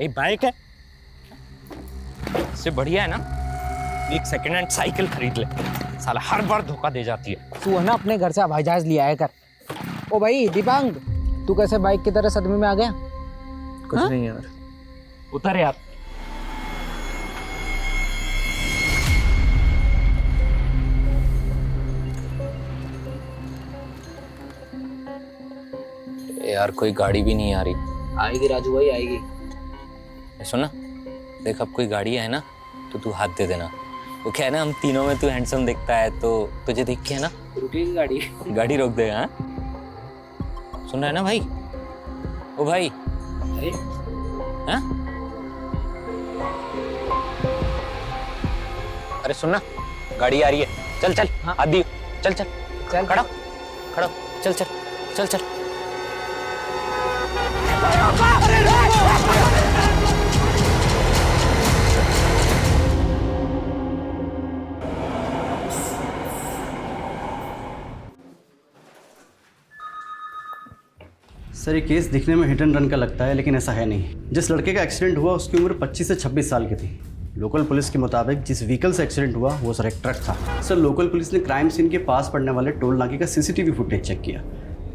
ये बाइक है, इससे बढ़िया है ना एक सेकंड हैंड साइकिल खरीद ले। साला हर बार धोखा दे जाती है। तू है ना अपने घर से हवाई जहाज लिया है कर। ओ भाई दीपांग, तू कैसे बाइक की तरह सदमे में आ गया? कुछ नहीं यार। उतर यार। यार कोई गाड़ी भी नहीं आ रही। आएगी राजू भाई, आएगी। सुना, देख अब कोई गाड़ी है ना तो तू हाथ दे देना। वो क्या है ना, हम तीनों में तू हैंडसम दिखता है तो तुझे देख के है ना रुकेगी गाड़ी। गाड़ी रोक देगा। हाँ सुन रहा है ना भाई? ओ भाई। अरे हाँ अरे सुनना, गाड़ी आ रही है। चल चल। हाँ आदि, चल चल चल खड़ा खड़ा, चल चल चल चल। सर ये केस दिखने में हिट एंड रन का लगता है, लेकिन ऐसा है नहीं। जिस लड़के का एक्सीडेंट हुआ उसकी उम्र 25 से 26 साल की थी। लोकल पुलिस के मुताबिक जिस व्हीकल से एक्सीडेंट हुआ वो सर एक ट्रक था। सर लोकल पुलिस ने क्राइम सीन के पास पड़ने वाले टोल नाके का सीसीटीवी फुटेज चेक किया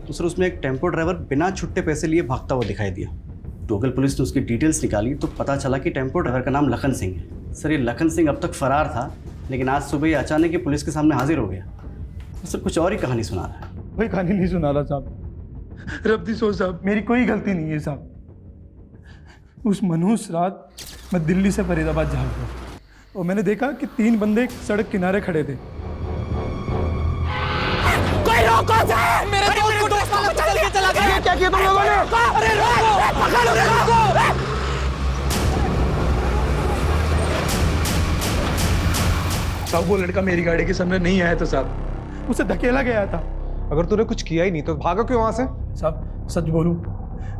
तो सर उसमें एक टेम्पो ड्राइवर बिना छुट्टे पैसे लिए भागता हुआ दिखाई दिया। लोकल पुलिस ने उसकी डिटेल्स निकाली तो पता चला कि टेम्पो ड्राइवर का नाम लखन सिंह है। सर ये लखन सिंह अब तक फरार था, लेकिन आज सुबह ही अचानक ही पुलिस के सामने हाजिर हो गया। सर कुछ और ही कहानी सुना रहा है। कोई कहानी नहीं सुना रहा साहब। रब्बी सो साहब, मेरी कोई गलती नहीं है साहब। उस मनहूस रात मैं दिल्ली से फरीदाबाद जा रहा था और मैंने देखा कि 3 बंदे सड़क किनारे खड़े थे। कोई रोको सर, मेरे दोस्त को चल के चला गया। क्या किया तुम लोगों ने? अरे रोको, पकड़ो रोको। साहब वो लड़का मेरी गाड़ी के सामने नहीं आया था साहब, उसे धकेला गया था। अगर तूने कुछ किया ही नहीं तो भागा क्यों वहां से? साहब सच बोलूं,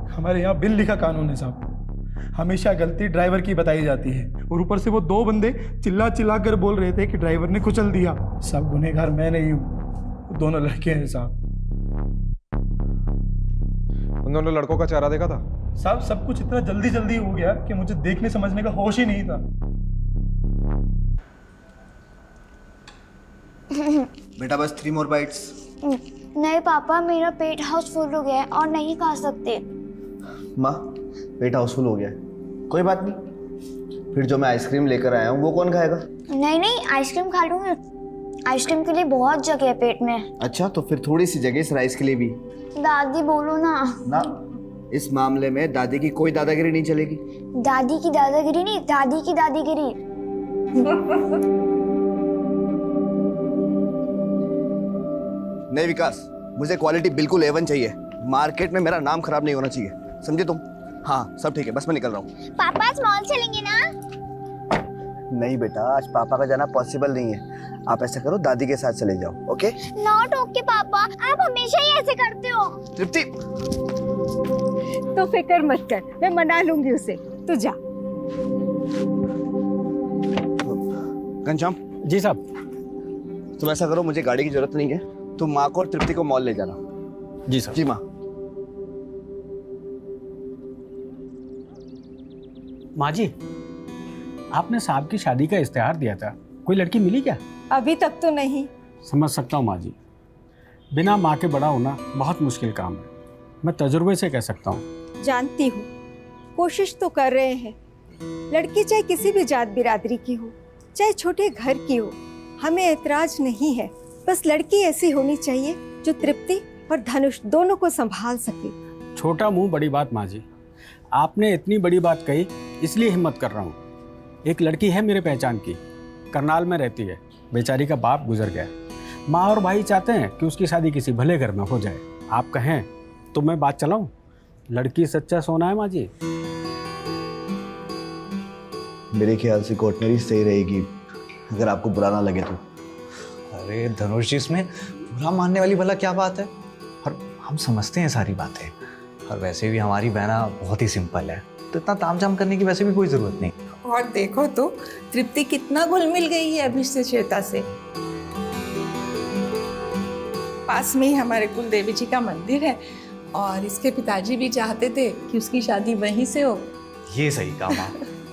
हमारे यहाँ बिल लिखा कानून है साहब, हमेशा गलती ड्राइवर की बताई जाती है। और ऊपर से वो 2 बंदे चिल्ला चिल्ला कर बोल रहे थे कि ड्राइवर ने कुचल दिया। सब गुनहगार मैं नहीं हूँ, दोनों लड़के हैं साहब। उन दोनों लड़कों का चेहरा देखा था? साहब सब कुछ इतना जल्दी जल्दी हो गया कि मुझे देखने समझने का होश ही नहीं था। बेटा बस 3 मोर बाइट्स। नहीं पापा, मेरा पेट हाउसफुल हो गया है और नहीं खा सकते। माँ पेट हाउसफुल हो गया है, कोई बात नहीं। फिर जो मैं आइसक्रीम लेकर आया हूँ वो कौन खाएगा? नहीं नहीं, आइसक्रीम खा लूंगी। आइसक्रीम के लिए बहुत जगह है पेट में। अच्छा तो फिर थोड़ी सी जगह इस राइस के लिए भी। दादी बोलो ना। ना, इस मामले में दादी की कोई दादागिरी नहीं चलेगी। दादी की दादागिरी नहीं, दादी की दादीगिरी। नहीं विकास, मुझे क्वालिटी बिल्कुल A1 चाहिए। मार्केट में मेरा नाम खराब नहीं होना चाहिए, समझे तुम? हाँ सब ठीक है, बस मैं निकल रहा हूँ। पापा आज मॉल चलेंगे ना? नहीं बेटा, आज पापा का जाना पॉसिबल नहीं है। आप ऐसा करो, दादी के साथ चले जाओ। ओके? नॉट ओके पापा, आप हमेशा ही ऐसे करते हो। तृप्ति, तो फिक्र मत कर, मैं मना लूंगी उसे, तू जा। घनश्याम जी साहब। तुम ऐसा करो, मुझे गाड़ी की जरूरत नहीं है, तुम माँ को और तृप्ति को मॉल ले जाना। जी साहब। जी माँ। माँ जी, आपने साहब की शादी का इश्तेहार दिया था, कोई लड़की मिली क्या? अभी तक तो नहीं। समझ सकता हूँ माँ जी, बिना माँ के बड़ा होना बहुत मुश्किल काम है। मैं तजुर्बे से कह सकता हूँ। जानती हूँ, कोशिश तो कर रहे हैं। लड़की चाहे किसी भी जात बिरादरी की हो, चाहे छोटे घर की हो, हमें ऐतराज नहीं है। बस लड़की ऐसी होनी चाहिए जो तृप्ति और धनुष दोनों को संभाल सके। छोटा मुंह बड़ी बात माँ जी, आपने इतनी बड़ी बात कही इसलिए हिम्मत कर रहा हूँ। एक लड़की है मेरे पहचान की, करनाल में रहती है, बेचारी का बाप गुजर गया। माँ और भाई चाहते हैं कि उसकी शादी किसी भले घर में हो जाए। आप कहें तो मैं बात चलाऊं? लड़की सच्चा सोना है माँ जी। मेरे ख्याल से कोर्टनरी सही रहेगी, अगर आपको बुरा ना लगे तो। अरे धनुष जी, इसमें बुरा मानने वाली भला क्या बात है? और हम समझते हैं सारी बातें, और वैसे भी हमारी बहना बहुत ही सिंपल है, तो इतना तामझाम करने की वैसे भी कोई जरूरत नहीं। और देखो तो तृप्ति कितना घुल मिल गई है अभी से श्वेता से। पास में ही हमारे कुल देवी जी का मंदिर है और इसके पिताजी भी चाहते थे कि उसकी शादी वहीं से हो, ये सही काम आ।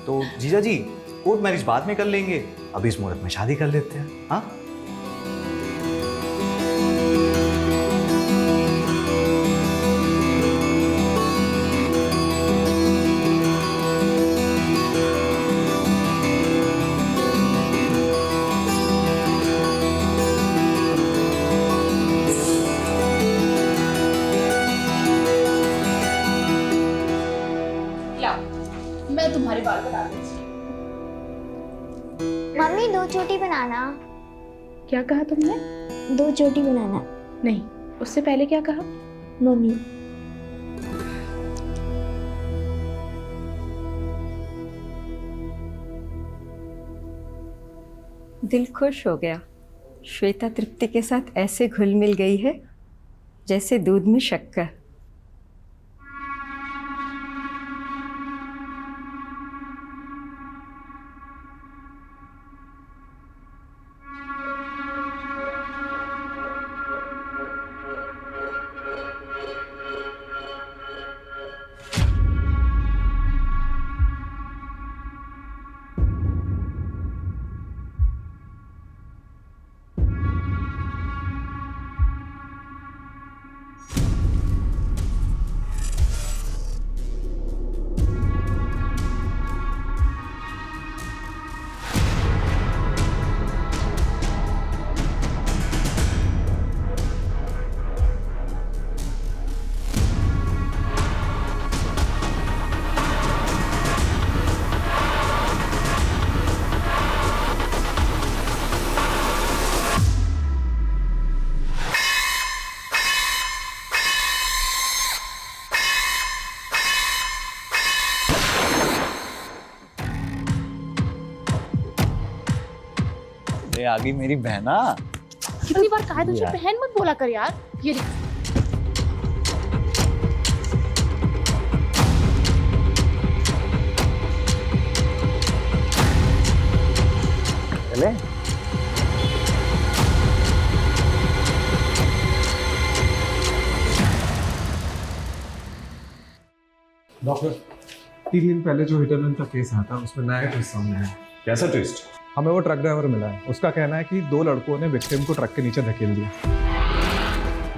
तो जीजा जी कोर्ट मैरिज बाद में कर लेंगे, अभी इस मुहूर्त में शादी कर लेते हैं। हाँ मैं तुम्हारे बाल बता दूंगी। मम्मी 2 चोटी बनाना। क्या कहा तुमने? 2 चोटी बनाना। नहीं, उससे पहले क्या कहा? मम्मी दिल खुश हो गया। श्वेता तृप्ति के साथ ऐसे घुल मिल गई है जैसे दूध में शक्कर। अरे आ गई मेरी बहना। कितनी बार कहा है तुझे बहन मत बोला कर यार। ये देख। चले डॉक्टर 3 दिन पहले जो हिट एंड रन का केस आया था उसमें नया ट्विस्ट सामने आया। कैसा ट्विस्ट? हमें वो ट्रक ड्राइवर मिला है, उसका कहना है कि 2 लड़कों ने विक्टिम को ट्रक के नीचे धकेल दिया,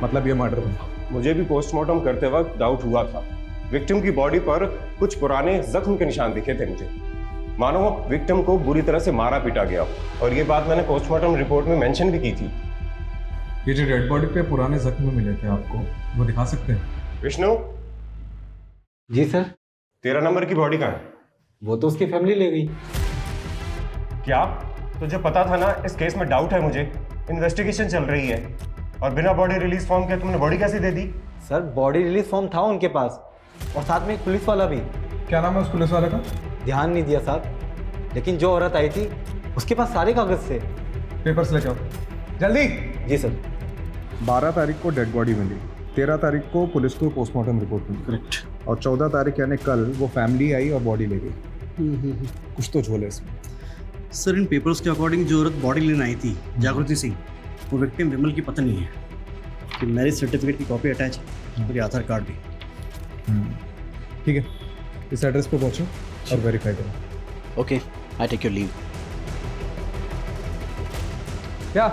मतलब ये मर्डर था। मुझे भी पोस्टमार्टम करते वक्त डाउट हुआ था। विक्टिम की बॉडी पर कुछ पुराने जख्म के निशान दिखे थे मुझे, मानो विक्टिम को बुरी तरह से मारा पीटा गया, और ये बात मैंने पोस्टमार्टम रिपोर्ट में मेंशन भी की थी। ये जो डेड बॉडी पे पुराने जख्म मिले थे आपको, वो दिखा सकते हैं? विष्णु जी सर। 13 नंबर की बॉडी कहाँ है? वो तो उसकी फैमिली ले गई। क्या तुझे पता था ना इस केस में डाउट है मुझे, इन्वेस्टिगेशन चल रही है, और बिना बॉडी रिलीज फॉर्म के तुमने बॉडी कैसे दे दी? सर बॉडी रिलीज फॉर्म था उनके पास, और साथ में एक पुलिस वाला भी। क्या नाम है उस पुलिस वाले का? ध्यान नहीं दिया साहब, लेकिन जो औरत आई थी उसके पास सारे कागज थे। पेपर्स लेके आओ जल्दी। जी सर। 12 तारीख को डेड बॉडी मिली, 13 तारीख को पुलिस को पोस्टमार्टम रिपोर्ट मिली, करेक्ट, और 14 तारीख यानी कल वो फैमिली आई और बॉडी ले गई। कुछ तो झोल है इसमें। सर इन पेपर्स के अकॉर्डिंग जो औरत बॉडी लेने आई थी, जागृति सिंह, वो विक्टिम विमल की पत्नी है। कि मैरिज सर्टिफिकेट की कॉपी अटैच है, और आधार कार्ड भी। ठीक है, इस एड्रेस पे पहुंचो और वेरीफाई करो। Okay, I take your leave. क्या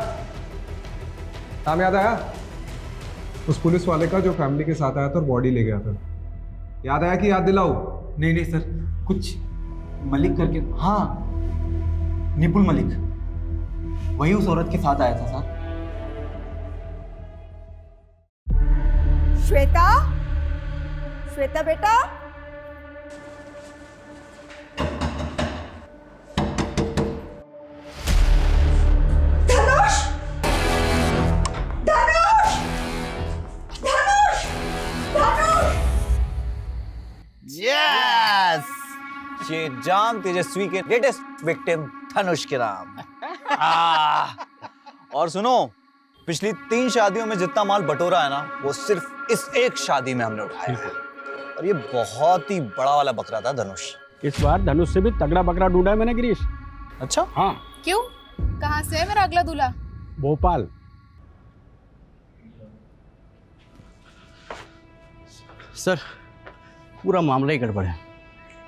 नाम याद आया उस पुलिस वाले का जो फैमिली के साथ आया था और बॉडी ले गया था? याद आया कि याद दिलाओ? नहीं नहीं सर, कुछ मलिक करके, हाँ निपुल मलिक, वही उस औरत के साथ आया था सर। श्वेता, श्वेता बेटा, धनुष, धनुष, धनुष, धनुष। यस, ये जाम तेजस्वी के लेटेस्ट विक्टिम धनुष के नाम। और सुनो, पिछली 3 शादियों में जितना माल बटोरा है ना, वो सिर्फ इस एक शादी में हमने उठाया है। और ये बहुत ही बड़ा वाला बकरा था धनुष। इस बार धनुष से भी तगड़ा बकरा ढूंढा है मैंने गिरीश। अच्छा? हाँ। क्यों? कहाँ से है मेरा अगला दूल्हा? भोपाल। सर पूरा मामला ही गड़बड़ है।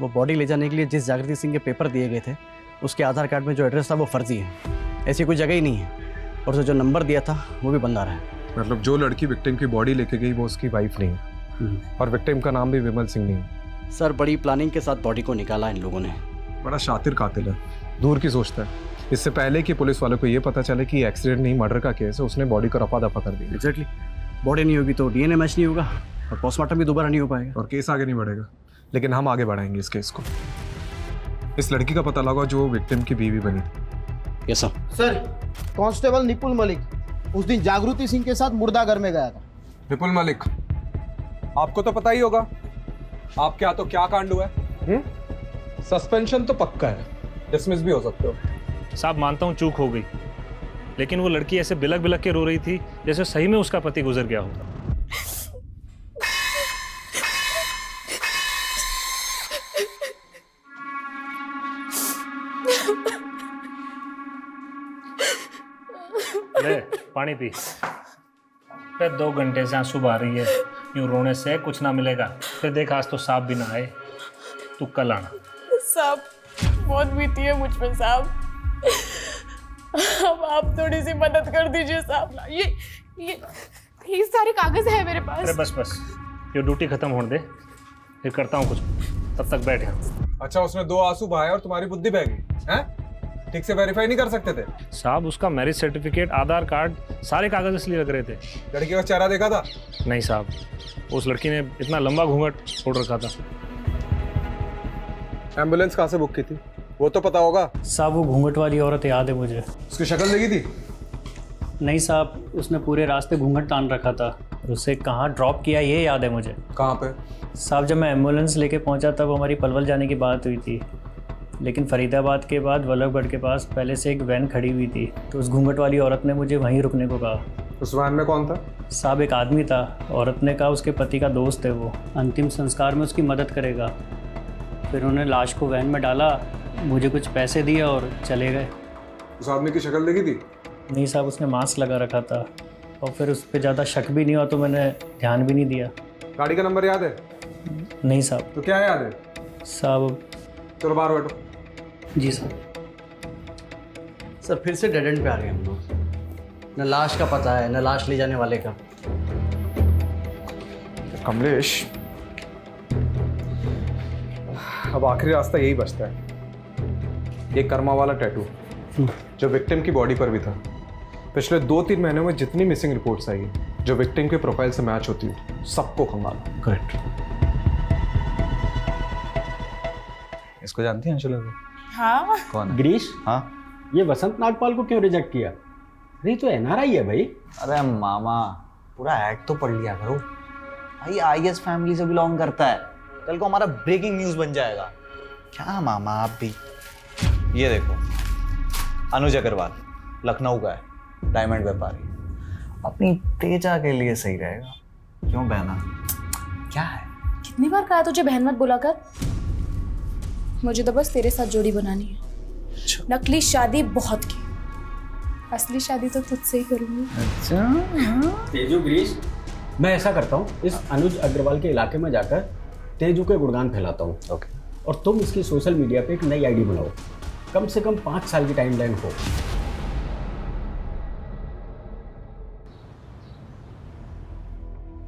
वो बॉडी ले जाने के लिए जिस जागृति सिंह के पेपर दिए गए थे उसके आधार कार्ड में जो एड्रेस था वो फर्जी है। ऐसी कोई जगह ही नहीं है। और उसने जो नंबर दिया था वो भी बंद आ रहा है। मतलब जो लड़की विक्टिम की बॉडी लेके गई वो उसकी वाइफ नहीं है और विक्टिम का नाम भी विमल सिंह नहीं है। सर बड़ी प्लानिंग के साथ बॉडी को निकाला इन लोगों ने। बड़ा शातिर कातिल है, दूर की सोचता है। इससे पहले कि पुलिस वालों को ये पता चले कि एक्सीडेंट नहीं मर्डर का केस है, उसने बॉडी को रफा दफा कर दिया। एग्जैक्टली, बॉडी नहीं होगी तो डीएनए मैच नहीं होगा और पोस्टमार्टम भी दोबारा नहीं हो पाएगा और केस आगे नहीं बढ़ेगा। लेकिन हम आगे बढ़ाएंगे इस केस को। इस लड़की का पता लगा जो विक्टिम की बीवी बनी। Yes sir. Sir, constable nipple Malik उस दिन जागृति सिंह के साथ मुर्दाघर में गया था। विपुल मलिक, आपको तो पता ही होगा आपके हाथों क्या कांड हुआ है। सस्पेंशन तो पक्का है, डिसमिस भी हो सकते हो। साहब मानता हूँ चूक हो गई, लेकिन वो लड़की ऐसे बिलक बिलक के रो रही थी जैसे सही में उसका पति गुजर गया हो। ले पानी पी। फिर 2 घंटे से आंसू बहा रही है, यूं रोने से कुछ ना मिलेगा। फिर देख आज तो सांप भी ना आए, तू कल आना। साहब बहुत बीती है मुझ पे साहब, अब आप थोड़ी सी मदद कर दीजिए साहब। ये सारे कागज है मेरे पास। अरे बस ये ड्यूटी खत्म होने दे, फिर करता हूँ कुछ, तब तक बैठ यहाँ। अच्छा, उसने 2 आंसू बहाए और तुम्हारी बुद्धि बह गई हैं? ठीक से वेरीफाई नहीं कर सकते थे? साहब उसका मैरिज सर्टिफिकेट, आधार कार्ड, सारे कागज इसलिए लग रहे थे। लड़की का चेहरा देखा था? नहीं साहब, उस लड़की ने इतना लंबा घूंघट ओढ़ रखा था। एम्बुलेंस कहाँ से बुक की थी वो तो पता होगा? साहब वो घूंघट वाली औरत याद है मुझे। उसकी शक्ल देखी थी? नहीं साहब, उसने पूरे रास्ते घूंघट तान रखा था और उसे कहाँ ड्रॉप किया ये याद है मुझे। कहाँ पे? साहब जब मैं एम्बुलेंस लेके पहुंचा तब हमारी पलवल जाने की बात हुई थी, लेकिन फरीदाबाद के बाद वल्लभगढ़ के पास पहले से एक वैन खड़ी हुई थी, तो उस घूंघट वाली औरत ने मुझे वहीं रुकने को कहा। उस वैन में कौन था? साहब एक आदमी था। औरत ने कहा उसके पति का दोस्त है, वो अंतिम संस्कार में उसकी मदद करेगा। फिर उन्होंने लाश को वैन में डाला, मुझे कुछ पैसे दिए और चले गए। उस आदमी की शक्ल देखी थी? नहीं साहब, उसने मास्क लगा रखा था और फिर उस पर ज़्यादा शक भी नहीं हुआ तो मैंने ध्यान भी नहीं दिया। गाड़ी का नंबर याद है? नहीं साहब। तो क्या याद है? साहब चलो बाहर बैठो। जी सर। सर फिर से डेड एंड पे आ गए हम लोग। न लाश का पता है न लाश ले जाने वाले का। कमलेश, अब आखिरी रास्ता यही बचता है, ये कर्मा वाला टैटू जो विक्टिम की बॉडी पर भी था। पिछले 2-3 महीनों में जितनी मिसिंग रिपोर्ट्स आई जो विक्टिम के प्रोफाइल से मैच होती है, सबको खंगालो। करेक्ट। इसको जानती हैं अंशुला को? हाँ। कौन है? गिरीश, हाँ, ये वसंत नागपाल को क्यों रिजेक्ट किया? नहीं तो एनआरआई है भाई। अरे मामा पूरा एक्ट तो पढ़ लिया करो भाई। आईएस फैमिली से बिलोंग करता है, कल को हमारा ब्रेकिंग न्यूज बन जाएगा। क्या मामा आप भी। ये देखो, अनुज अग्रवाल, लखनऊ का है, डायमंड व्यापारी। अपनी तेजा के लिए सही रहेगा। क्यों बहना, क्या है? कितनी बार कहा तुझे बहन मत बोला कर। मुझे तो बस तेरे साथ जोड़ी बनानी है। नकली शादी बहुत की, असली शादी तो तुझसे ही करूंगी। अच्छा तेजू गिरीश, मैं ऐसा करता हूँ, इस अनुज अग्रवाल के इलाके में जाकर तेजू के गुणगान फैलाता हूँ। ओके। और तुम इसकी सोशल मीडिया पे एक नई आईडी बनाओ, कम से कम 5 साल की टाइमलाइन हो।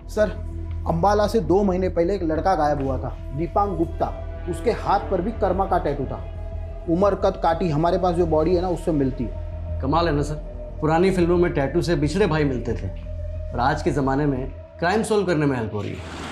सर, अंबाला से 2 महीने पहले एक लड़का गायब हुआ था, दीपांग गुप्ता। उसके हाथ पर भी कर्मा का टैटू था। उम्र कद काटी हमारे पास जो बॉडी है ना उससे मिलती है। कमाल है ना सर, पुरानी फिल्मों में टैटू से बिछड़े भाई मिलते थे और आज के ज़माने में क्राइम सोल्व करने में हेल्प हो रही है।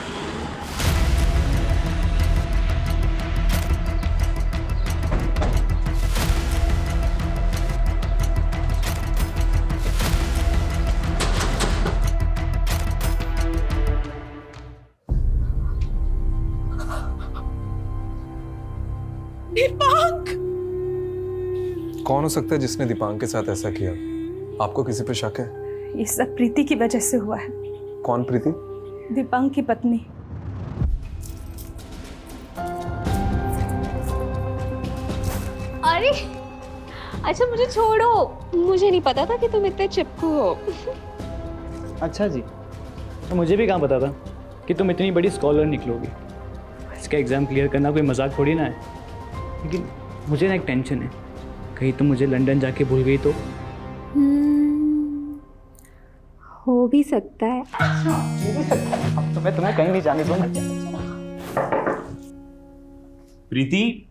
दीपांक! कौन हो सकता है जिसने दीपांक के साथ ऐसा किया? आपको किसी पे शक है? ये सब प्रीति की वजह से हुआ है। कौन प्रीति? दीपांक की पत्नी। अरे अच्छा मुझे छोड़ो, मुझे नहीं पता था कि तुम इतने चिपकू हो। अच्छा जी, तो मुझे भी कहाँ पता था कि तुम इतनी बड़ी स्कॉलर निकलोगी। इसका एग्ज़ाम क्लियर करना कोई मजाक थोड़ी ना है। लेकिन मुझे ना एक टेंशन है, कहीं तुम मुझे लंदन जाके भूल गई तो। हो भी सकता है। अब तो मैं तुम्हें कहीं नहीं जाने दूंगा। प्रीति,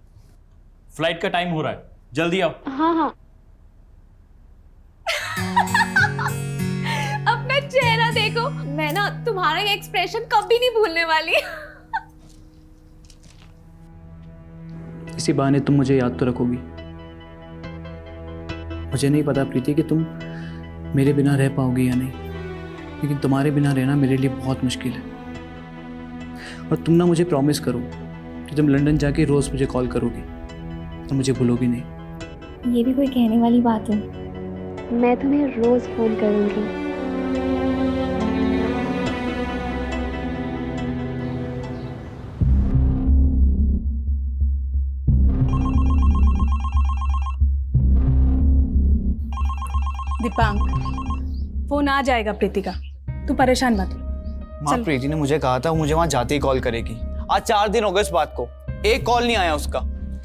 फ्लाइट का टाइम हो रहा है, जल्दी आओ। हाँ हाँ। अपना चेहरा देखो, मैं ना तुम्हारा ये एक्सप्रेशन कभी नहीं भूलने वाली। इसी बहाने तुम मुझे याद तो रखोगी। मुझे नहीं पता प्रीति कि तुम मेरे बिना रह पाओगी या नहीं, लेकिन तुम्हारे बिना रहना मेरे लिए बहुत मुश्किल है। और तुम ना मुझे प्रॉमिस करो कि तुम लंदन जाके रोज़ मुझे कॉल करोगी, तो मुझे भूलोगी नहीं। ये भी कोई कहने वाली बात है? मैं तुम्हें रोज फोन करूंगी। दीपांक, फोन आ जाएगा प्रीति का, तू परेशान मत हो। माँ, प्रीति ने मुझे कहा था वो मुझे वहां जाते ही कॉल करेगी। आज 4 दिन हो गए इस बात को, एक कॉल नहीं आया उसका।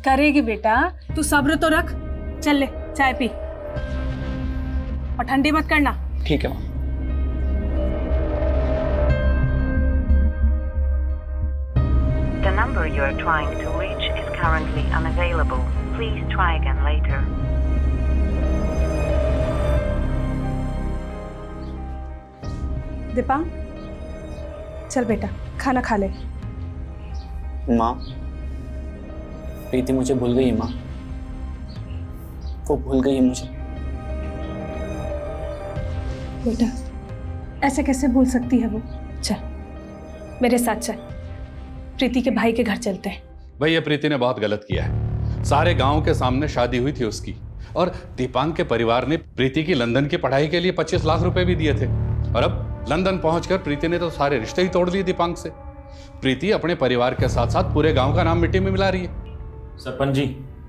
करेगी बेटा, तू सब्र तो रख। चल ले चाय पी और ठंडी मत करना। ठीक है माँ। The number you are trying to reach is currently unavailable. Please try again later. Deepank, चल बेटा खाना खा ले। माँ, प्रीति मुझे भूल गई है माँ, वो भूल गई है मुझे। बेटा ऐसे कैसे भूल सकती है वो? चल मेरे साथ चल, प्रीति के भाई के घर चलते हैं। भैया, प्रीति ने बहुत गलत किया है। सारे गांव के सामने शादी हुई थी उसकी, और दीपांक के परिवार ने प्रीति की लंदन की पढ़ाई के लिए 25 लाख रुपए भी दिए थे, और अब लंदन पहुंचकर प्रीति ने तो सारे रिश्ते ही तोड़ लिए दीपांक से। प्रीति अपने परिवार के साथ साथ पूरे गांव का नाम मिट्टी में मिला रही है। सरपंच जी,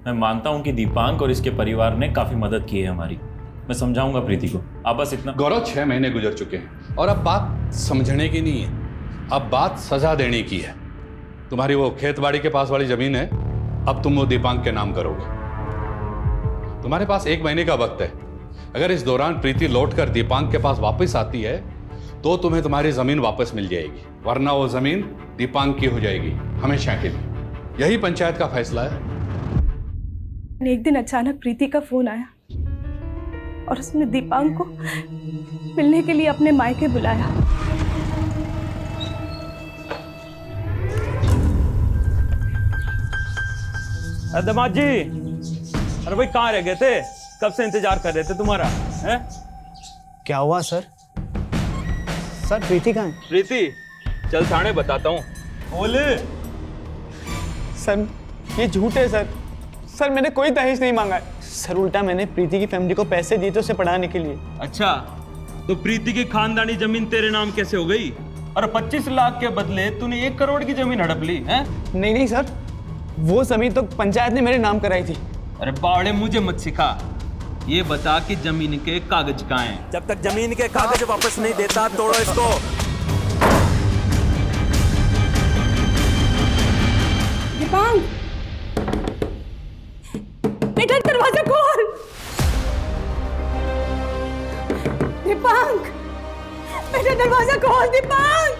मैं मानता हूं कि दीपांक और इसके परिवार ने काफी मदद की है हमारी। मैं समझाऊंगा प्रीति को, आप बस इतना। गौरव, 6 महीने गुजर चुके हैं और अब बात समझने की नहीं है, अब बात सजा देने की है। तुम्हारी वो खेतबाड़ी के पास वाली जमीन है, अब तुम वो दीपांक के नाम करोगे। तुम्हारे पास 1 महीने का वक्त है। अगर इस दौरान प्रीति लौटकर दीपांक के पास वापस आती है तो तुम्हें तुम्हारी जमीन वापस मिल जाएगी, वरना वो जमीन दीपांक की हो जाएगी हमेशा के लिए। यही पंचायत का फैसला है। एक दिन अचानक प्रीति का फोन आया और उसने दीपांक को मिलने के लिए अपने मायके बुलाया। दामाद जी, अरे भाई कहाँ रह गए थे? कब से इंतजार कर रहे थे तुम्हारा, हैं? क्या हुआ सर? सर प्रीति कहाँ है? प्रीति, चल थाने बताता हूँ। बोले सर ये झूठ है सर। सर मैंने कोई दहेज नहीं मांगा है सर, उल्टा मैंने प्रीति की फैमिली को पैसे दिए थे उसे पढ़ाने के लिए। अच्छा, तो प्रीति की खानदानी जमीन तेरे नाम कैसे हो गई? और 25 लाख के बदले तूने 1 करोड़ की जमीन हड़प ली है? नहीं सर, वो जमीन तो पंचायत ने मेरे नाम कराई थी। अरे बावड़े, मुझे मत सिखा। ये बता कि जमीन के कागज कहाँ हैं? जब तक जमीन के कागज वापस नहीं देता तोड़ो इसको। दीपांक, बेटा दरवाजा खोल। दीपांक, बेटा दरवाजा खोल। दीपांक,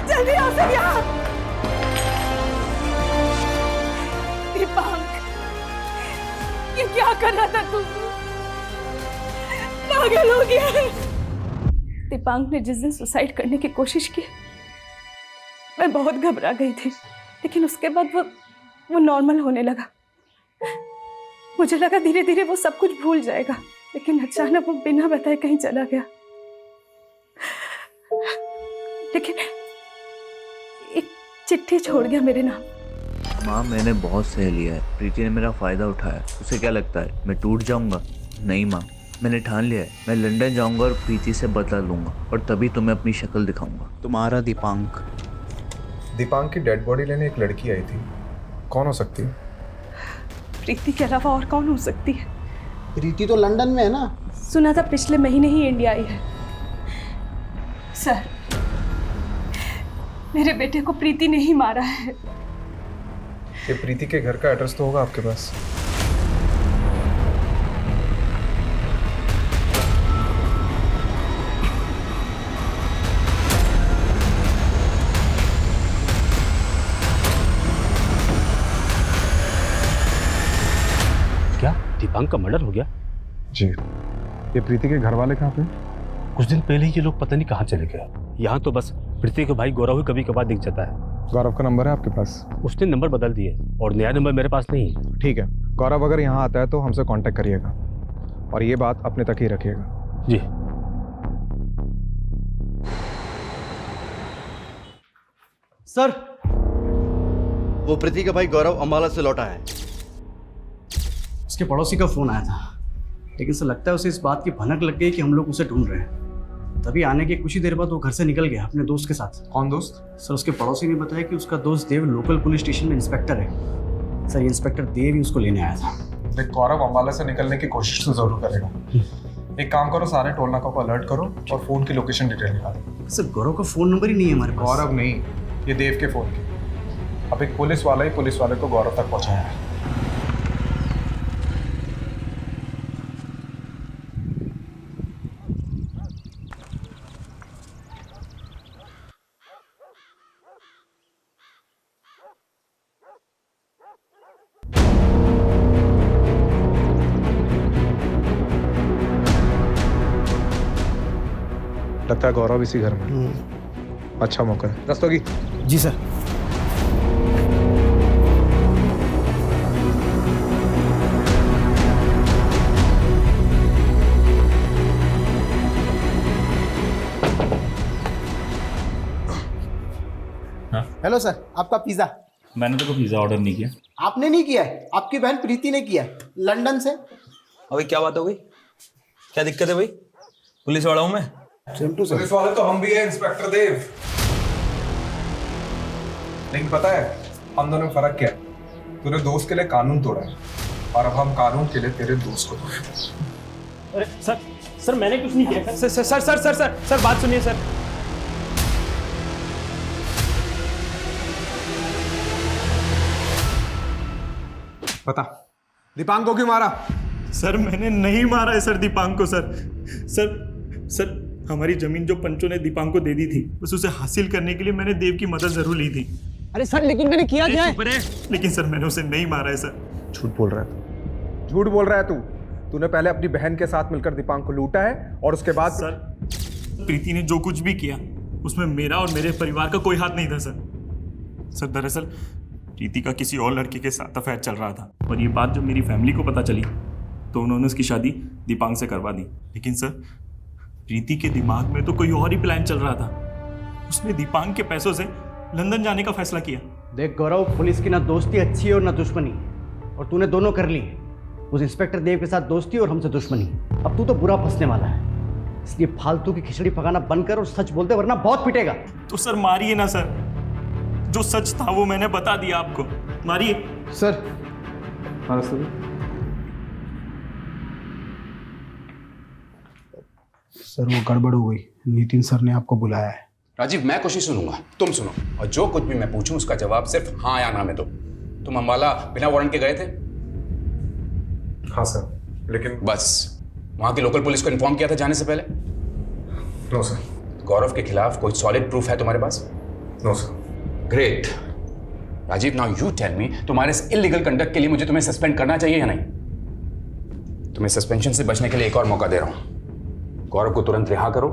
जल्दी आओ सब यहाँ। दीपांक, ये क्या कर रहा था तू? पागल हो गया है। दीपांक ने जिस दिन सुसाइड करने की कोशिश की, मैं बहुत घबरा गई थी, लेकिन उसके बाद वो नॉर्मल होने लगा। मुझे लगा धीरे धीरे वो सब कुछ भूल जाएगा, लेकिन अचानक वो बिना बताए कहीं चला गया। लेकिन एक चिट्ठी छोड़ गया मेरे नाम। माँ, मैंने बहुत सह लिया है। प्रीति ने मेरा फ़ायदा उठाया। उसे क्या लगता है मैं टूट जाऊंगा? नहीं माँ, मैंने ठान लिया है। मैं लंदन जाऊंगा और प्रीति से बदला लूंगा, और तभी तुम्हें अपनी शक्ल दिखाऊंगा। तुम्हारा दीपांक। दीपांक की डेड बॉडी लेने एक लड़की आई थी। कौन हो सकती है? प्रीति के अलावा और कौन हो सकती है? प्रीति तो लंदन में है ना? सुना था पिछले महीने ही इंडिया आई है। सर, मेरे बेटे को प्रीति ने ही मारा है। ये प्रीति के घर का एड्रेस तो होगा आपके पास? क्या दीपांक का मर्डर हो गया? जी। ये प्रीति के घर वाले कहाँ पे? कुछ दिन पहले ही ये लोग पता नहीं कहाँ चले गए। यहाँ तो बस प्रीति के भाई गौरव ही कभी कभार दिख जाता है। गौरव का नंबर है आपके पास? उसने नंबर बदल दिए और नया नंबर मेरे पास नहीं है। ठीक है, गौरव अगर यहाँ आता है तो हमसे कांटेक्ट करिएगा और ये बात अपने तक ही रखिएगा। जी। सर, वो प्रीति का भाई गौरव अम्बाला से लौटा है। उसके पड़ोसी का फोन आया था, लेकिन सर लगता है उसे इस बात की भनक लग गई कि हम लोग उसे ढूंढ रहे हैं। तभी आने के कुछ ही देर बाद वो घर से निकल गया अपने दोस्त के साथ। कौन दोस्त? सर, उसके पड़ोसी ने बताया कि उसका दोस्त देव लोकल पुलिस स्टेशन में इंस्पेक्टर है। सर, इंस्पेक्टर देव ही उसको लेने आया था। देख, गौरव अम्बाला से निकलने की कोशिश तो जरूर करेगा। एक काम करो, सारे टोल नाका को अलर्ट करो और फोन की लोकेशन डिटेल निकालो। सर, गौरव का फोन नंबर ही नहीं है हमारे पास। गौरव नहीं, ये देव के फोन की। अब एक पुलिस वाला ही पुलिस वाले को गौरव तक पहुंचाया है। लगता है गौरव इसी घर में। अच्छा मौका है। रस्तोगी? जी सर। हेलो सर, आपका पिज़्ज़ा। मैंने तो कोई पिज़्ज़ा ऑर्डर नहीं किया। आपने नहीं किया है, आपकी बहन प्रीति ने किया है, लंदन से। अभी क्या बात हो गई? क्या दिक्कत है भाई? पुलिस वाला हूँ मैं। पुलिस वाले तो हम भी है इंस्पेक्टर देव। लेकिन पता है हम दोनों में फर्क क्या है? तूने दोस्त के लिए कानून तोड़ा है और अब हम कानून के लिए तेरे दोस्त को तोड़ेंगे। अरे सर मैंने कुछ नहीं किया। सर बात सुनिए सर। बता, दीपांक को क्यों मारा? सर, मैंने नहीं मारा है सर दीपांक को। सर हमारी जमीन जो पंचों ने दीपांक को दे दी थी, बस उसे हासिल करने के लिए मैंने देव की मदद जरूर ली थी। अरे सर, लेकिन मैंने किया क्या है? लेकिन सर, मैंने उसे नहीं मारा है सर। झूठ बोल रहा है तू, झूठ बोल रहा है तू। तूने पहले अपनी बहन के साथ मिलकर दीपांक को लूटा है और उसके बाद सर, प्रीति ने जो कुछ भी किया उसमें मेरा और मेरे परिवार का कोई हाथ नहीं था सर। दरअसल प्रीति का किसी और लड़के के साथ अफेयर चल रहा था और ये बात जब मेरी फैमिली को पता चली तो उन्होंने उसकी शादी दीपांक से करवा दी। लेकिन सर, प्रीति के दिमाग में तो कोई और ही प्लान चल रहा था। उसने दीपांक के पैसों से लंदन जाने का फैसला किया। देख गौरव, पुलिस की ना दोस्ती अच्छी है और ना दुश्मनी, और तूने दोनों कर ली। उस इंस्पेक्टर देव के साथ दोस्ती और हमसे दुश्मनी। अब तू तो बुरा फंसने वाला है, इसलिए फालतू की खिचड़ी पकाना बंद कर और सच बोलते, वरना बहुत पिटेगा। तो सर मारिए ना सर, जो सच था वो मैंने बता दिया आपको। मारिए सर। सर, वो गड़बड़ हो गई। नितिन सर ने आपको बुलाया है। राजीव, मैं कुछ नहीं सुनूंगा, तुम सुनो, और जो कुछ भी मैं पूछूं उसका जवाब सिर्फ हाँ या ना में दो। तुम अम्बाला बिना वारंट के गए थे? हाँ सर, लेकिन बस वहां की लोकल पुलिस को इन्फॉर्म किया था जाने से पहले? No sir. गौरव के खिलाफ कोई सॉलिड प्रूफ है तुम्हारे पास? No sir. Great. Rajeev, now you tell me, तुम्हारे इस इलीगल कंडक्ट के लिए मुझे तुम्हें सस्पेंड करना चाहिए या नहीं? तुम्हें सस्पेंशन से बचने के लिए एक और मौका दे रहा हूं। गौरव को तुरंत रिहा करो,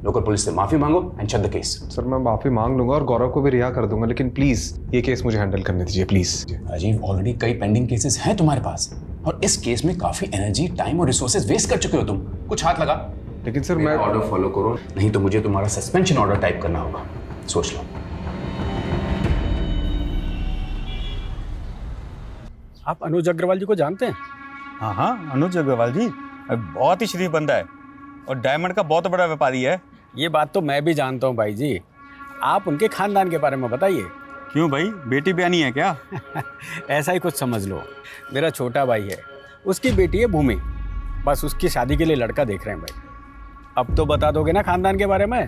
लोकल पुलिस से माफी मांगो and shut the case. Sir, मैं माफी मांग लूंगा और गौरव को भी रिहा कर दूंगा, लेकिन प्लीज ये केस मुझे हैंडल करने दीजिए प्लीज। राजीव, ऑलरेडी कई पेंडिंग केसेस हैं तुम्हारे पास और इस केस में काफी एनर्जी, टाइम और रिसोर्सेज वेस्ट कर चुके हो तुम। कुछ हाथ लगा। लेकिन सर, मैं ऑर्डर फॉलो करो, नहीं तो मुझे तुम्हारा सस्पेंशन ऑर्डर टाइप करना होगा। सोच लो। आप अनुज अग्रवाल जी को जानते हैं? हाँ, अनुज अग्रवाल जी बहुत ही शरीफ बंदा है और डायमंड का बहुत बड़ा व्यापारी है। ये बात तो मैं भी जानता हूँ भाई जी। आप उनके खानदान के बारे में बताइए। क्यों भाई, बेटी बयानी है क्या? ऐसा ही कुछ समझ लो। मेरा छोटा भाई है, उसकी बेटी है भूमि, बस उसकी शादी के लिए लड़का देख रहे हैं भाई। अब तो बता दोगे ना खानदान के बारे में?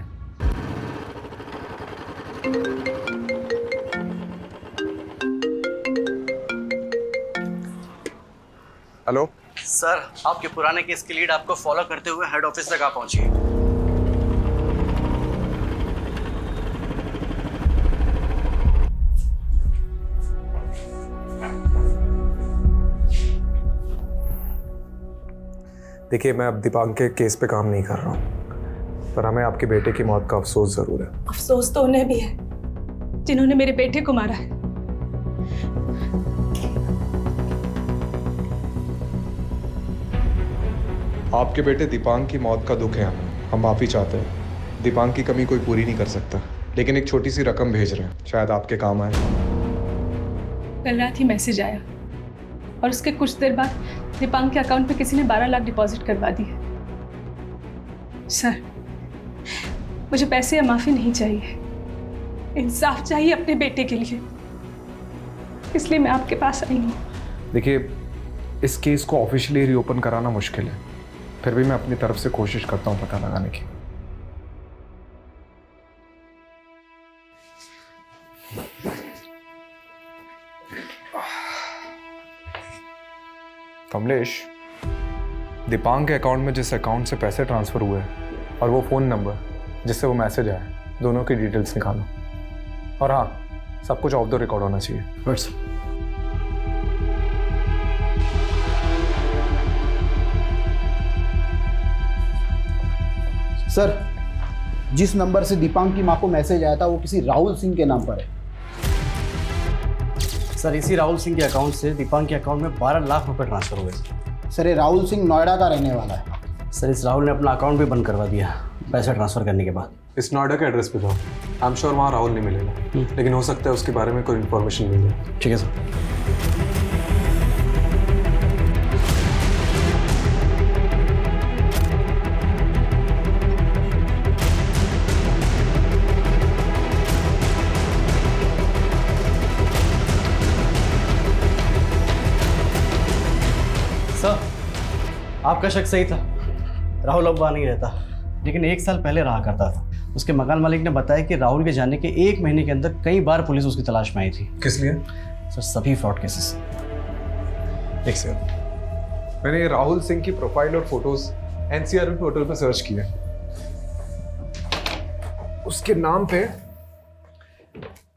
हेलो सर, आपके पुराने केस की लीड आपको फॉलो करते हुए हेड ऑफिस तक आ पहुंची है। देखिए, मैं अब दीपांक के केस पे काम नहीं कर रहा हूँ, पर हमें आपके बेटे की मौत का अफसोस ज़रूर है। अफसोस तो उन्हें भी है जिन्होंने मेरे बेटे को मारा है। आपके बेटे दीपांक की मौत का दुख है हमें, हम माफ़ी चाहते हैं। दीपांक की कमी कोई पूरी नहीं कर सकता, लेकिन एक छोटी सी रकम भेज रहे हैं, शायद आपके काम आए। कल रात ही मैसेज आया और उसके कुछ देर बाद दीपांक के अकाउंट में किसी ने 12 लाख डिपॉजिट करवा दिए। सर, मुझे पैसे या माफी नहीं चाहिए, इंसाफ चाहिए अपने बेटे के लिए, इसलिए मैं आपके पास आई हूँ। देखिए, इस केस को ऑफिशियली रीओपन कराना मुश्किल है, फिर भी मैं अपनी तरफ से कोशिश करता हूँ पता लगाने की। कमलेश, दीपांक के अकाउंट में जिस अकाउंट से पैसे ट्रांसफर हुए और वो फ़ोन नंबर जिससे वो मैसेज आया, दोनों की डिटेल्स निकालो। और हाँ, सब कुछ ऑफ द रिकॉर्ड होना चाहिए। बस सर, जिस नंबर से दीपांक की मां को मैसेज आया था वो किसी राहुल सिंह के नाम पर है। सर, इसी राहुल सिंह के अकाउंट से दीपांक के अकाउंट में 12 लाख रुपए ट्रांसफर हुए। सर, ये राहुल सिंह नोएडा का रहने वाला है। सर, इस राहुल ने अपना अकाउंट भी बंद करवा दिया पैसे ट्रांसफर करने के बाद। इस नोएडा के एड्रेस पे जाओ, आई एम श्योर वहाँ राहुल नहीं मिलेगा, लेकिन हो सकता है उसके बारे में कोई इन्फॉर्मेशन मिल जाए। ठीक है सर। सर, आपका शक सही था, राहुल अब वहाँ नहीं रहता, लेकिन 1 साल पहले रहा करता था। उसके मकान मालिक ने बताया कि राहुल के जाने के 1 महीने के अंदर कई बार पुलिस उसकी तलाश में आई थी। किस लिए? सर, सभी फ्रॉड केसेस। एक सेकंड, मैंने ये राहुल सिंह की प्रोफाइल और फोटोज एनसीआर पोर्टल पर सर्च किए। उसके नाम पे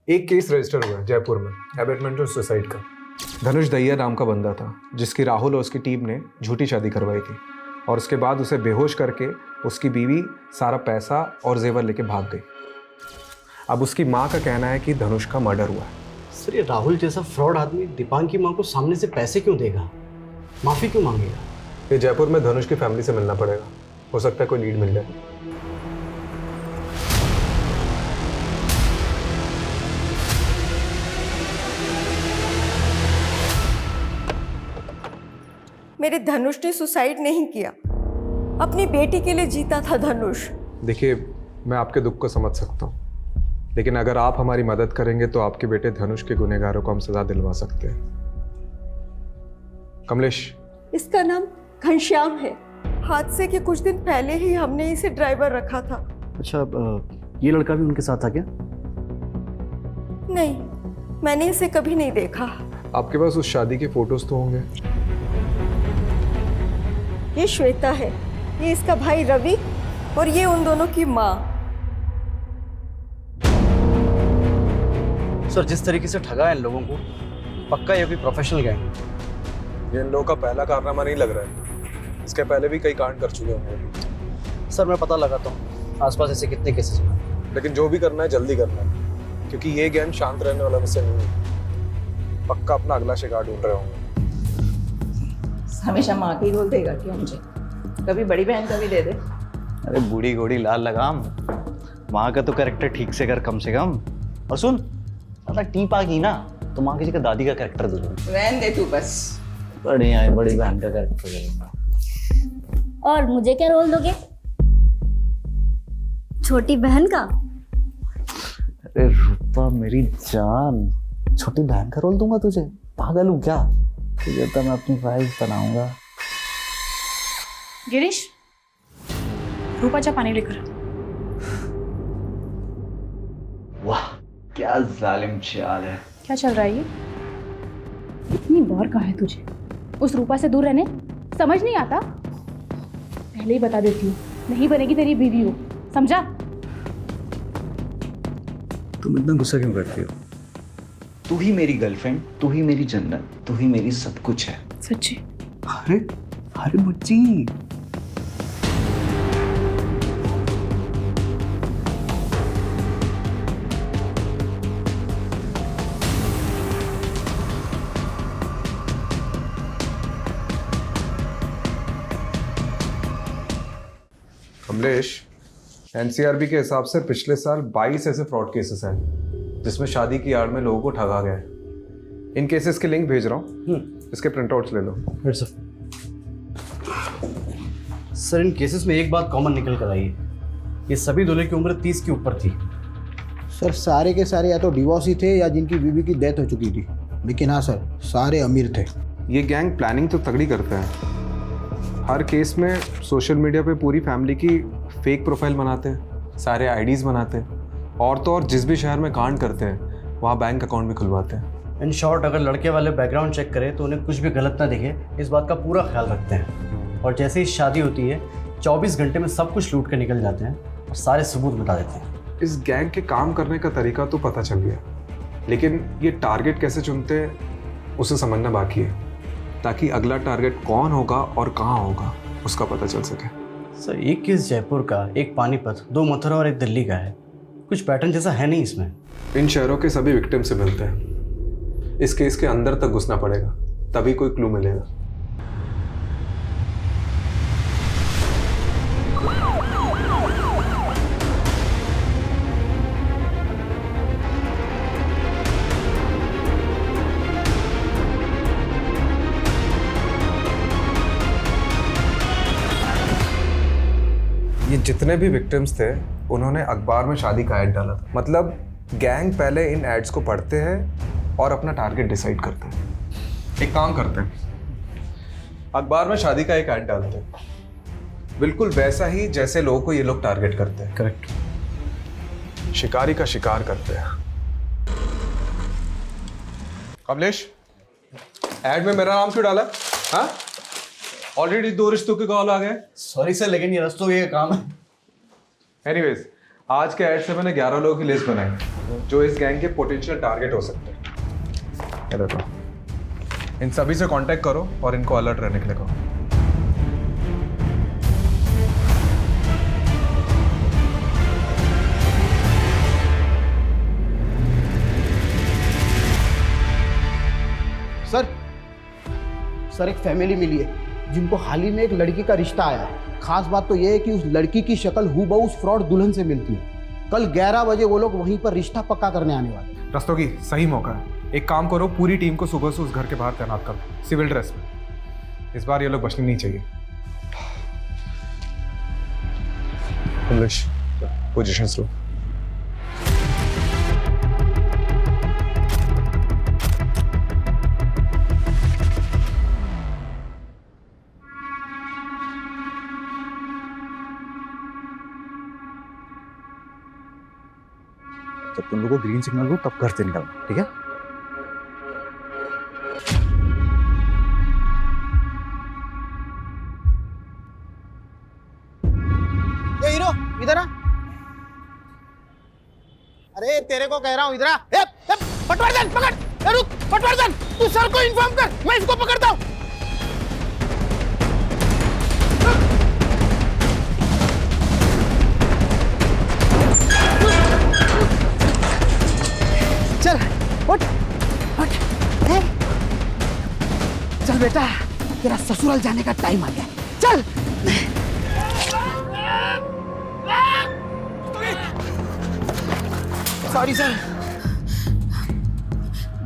एक केस रजिस्टर हुआ है जयपुर में, अबेटमेंट और सुसाइड का। धनुष दहिया नाम का बंदा था जिसकी राहुल और उसकी टीम ने झूठी शादी करवाई थी, और उसके बाद उसे बेहोश करके उसकी बीवी सारा पैसा और जेवर लेके भाग गई। अब उसकी माँ का कहना है कि धनुष का मर्डर हुआ है। सर, ये राहुल जैसा फ्रॉड आदमी दीपांक की माँ को सामने से पैसे क्यों देगा, माफी क्यों मांगेगा? ये जयपुर में धनुष की फैमिली से मिलना पड़ेगा, हो सकता है कोई लीड मिल जाए। मेरे धनुष ने सुसाइड नहीं किया, अपनी बेटी के लिए जीता था धनुष। देखिए, मैं आपके दुख को समझ सकता हूँ, लेकिन अगर आप हमारी मदद करेंगे तो आपके बेटे धनुष के गुनहगारों को हम सजा दिलवा सकते हैं। कमलेश, इसका नाम घनश्याम है। हादसे के कुछ दिन पहले ही हमने इसे ड्राइवर रखा था। अच्छा, ये लड़का भी उनके साथ था क्या? नहीं, मैंने इसे कभी नहीं देखा। आपके पास उस शादी के फोटोज तो होंगे? ये श्वेता है, ये इसका भाई रवि, और ये उन दोनों की माँ। सर, जिस तरीके से ठगा है इन लोगों को, पक्का ये कोई प्रोफेशनल गैंग। ये इन लोगों का पहला कारनामा नहीं लग रहा है, इसके पहले भी कई कांड कर चुके होंगे। सर, मैं पता लगाता हूँ आसपास ऐसे कितने केसेस हैं, लेकिन जो भी करना है जल्दी करना है, क्योंकि ये गैंग शांत रहने वाला विषय नहीं है। पक्का अपना अगला शिकार ढूंढ रहे होंगे। हमेशा माँ की रोल देगा क्यों मुझे? कभी बड़ी बहन का भी दे दे। अरे बूढ़ी घोड़ी लाल लगाम, माँ का तो कैरेक्टर ठीक से कर कम से कम। और सुन, अगर टीप आ गई ना तो माँ की जगह दादी का कैरेक्टर दे दूँ। रहने दे तू बस। बढ़िया है, बड़ी बहन का कैरेक्टर करेगा। और मुझे क्या रोल दोगे? छोटी बहन का? अरे रूपा मेरी जान, छोटी बहन का रोल दूंगा तुझे? पागल हूँ क्या? तुझे तो मैं अपनी वाइफ बनाऊंगा। गिरीश, रूपा जा पानी लेकर। वाह, क्या जालिम चाल है। क्या चल रहा है ये? इतनी बार कहा है तुझे उस रूपा से दूर रहने? समझ नहीं आता? पहले ही बता देती हूँ, नहीं बनेगी तेरी बीवी हो, समझा? तुम इतना गुस्सा क्यों करती हो? तू ही मेरी गर्लफ्रेंड, तू ही मेरी जन्नत, तू ही मेरी सब कुछ है। सच्ची? अरे अरे मुच्ची, कमलेश, एनसीआरबी के हिसाब से पिछले साल 22 ऐसे फ्रॉड केसेस हैं जिसमें शादी की आड़ में लोगों को ठगा गया है। इन केसेस के लिंक भेज रहा हूँ, इसके प्रिंटआउट्स ले लो। सर इन केसेस में एक बात कॉमन निकल कर आई है, ये सभी दूल्हे की उम्र 30 के ऊपर थी। सर सारे के सारे या तो डिवोर्स ही थे या जिनकी बीवी की डेथ हो चुकी थी, लेकिन हाँ सर सारे अमीर थे। ये गैंग प्लानिंग तो तगड़ी करता है। हर केस में सोशल मीडिया पे पूरी फैमिली की फेक प्रोफाइल बनाते हैं, सारे आईडीज़ बनाते हैं, और तो और जिस भी शहर में कांड करते हैं वहाँ बैंक अकाउंट भी खुलवाते हैं। इन शॉर्ट अगर लड़के वाले बैकग्राउंड चेक करें तो उन्हें कुछ भी गलत ना दिखे, इस बात का पूरा ख्याल रखते हैं। और जैसे ही शादी होती है 24 घंटे में सब कुछ लूट कर निकल जाते हैं और सारे सबूत बता देते हैं। इस गैंग के काम करने का तरीका तो पता चल गया, लेकिन ये टारगेट कैसे चुनते हैं उसे समझना बाकी है, ताकि अगला टारगेट कौन होगा और कहाँ होगा उसका पता चल सके। सर एक केस जयपुर का, एक पानीपत, 2 मथुरा और एक दिल्ली का है। कुछ पैटर्न जैसा है नहीं इसमें। इन शहरों के सभी विक्टिम से मिलते हैं। इस केस के अंदर तक घुसना पड़ेगा, तभी कोई क्लू मिलेगा। ये जितने भी विक्टिम्स थे उन्होंने अखबार में शादी का ऐड डाला था। मतलब गैंग पहले इन एड्स को पढ़ते हैं और अपना टारगेट डिसाइड करते हैं। एक काम करते हैं, अखबार में शादी का एक ऐड डालते हैं, बिल्कुल वैसा ही जैसे लोगों को ये लोग टारगेट करते हैं। करेक्ट। शिकारी का शिकार करते हैं। कमलेश, ऐड में मेरा नाम क्यों डाला? हाँ, ऑलरेडी 2 रिश्तों के कॉल आ गए। सॉरी सर, लेकिन ये रिश्तों का काम है। एनीवेज, आज के ऐड से मैंने 11 लोगों की लिस्ट बनाई जो इस गैंग के पोटेंशियल टारगेट हो सकते हैं। ये देखो, इन सभी से कांटेक्ट करो और इनको अलर्ट रहने के लिए कहो। सर एक फैमिली मिली है जिनको हाल ही में एक लड़की का रिश्ता आया है। खास बात तो यह है कि उस लड़की की शक्ल हूबहू उस फ्रॉड दुल्हन से मिलती है। कल 11 बजे वो लोग वहीं पर रिश्ता पक्का करने आने वाले हैं। रस्तोगी, सही मौका है। एक काम करो, पूरी टीम को सुबह से उस घर के बाहर तैनात कर दो, सिविल ड्रेस में। इस बार ये लोग बचने नहीं चाहिए। पोजीशन लो। जब तुम लोगों को ग्रीन सिग्नल हो तब घर से निकलना, ठीक है? ये हीरो इधर आ। अरे तेरे को कह रहा हूँ इधर आ। पटवर्धन पकड़, रुक पटवर्धन, तू सर को इन्फॉर्म कर, मैं इसको पकड़ता हूँ। चल उठ उठ। चल बेटा, तेरा ससुराल जाने का टाइम आ गया। चल। Sorry sir.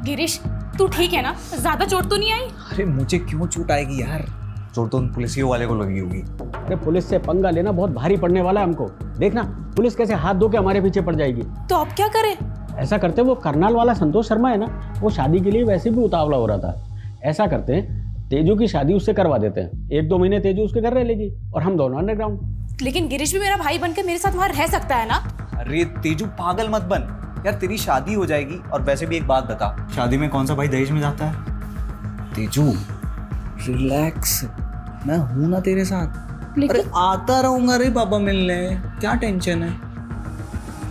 गिरीश, तू ठीक है ना? ज्यादा चोट तो नहीं आई? अरे मुझे क्यों चोट आएगी यार? चोट तो उन पुलिसियों वाले को लगी होगी। अरे पुलिस से पंगा लेना बहुत भारी पड़ने वाला है हमको। देखना पुलिस कैसे हाथ धो के हमारे पीछे पड़ जाएगी। तो अब क्या करें? ऐसा करते, वो करनाल वाला संतोष शर्मा है ना, वो शादी के लिए वैसे भी उतावला हो रहा था। ऐसा करते हैं, तेजू की शादी उससे करवा देते हैं। 1-2 महीने तेजू उसके घर रह लेगी और हम दोनों अंडरग्राउंड। लेकिन गिरीश भी मेरा भाई बनकर मेरे साथ वहां रह सकता है ना? अरे तेजू पागल मत बन यार, तेरी शादी हो जाएगी। और वैसे भी एक बात बता, शादी में कौन सा भाई दहेज में जाता है? तेजू, रिलैक्स, मैं हूं ना तेरे साथ। लेकिन अरे आता रहूंगा रे पापा मिलने, क्या टेंशन है।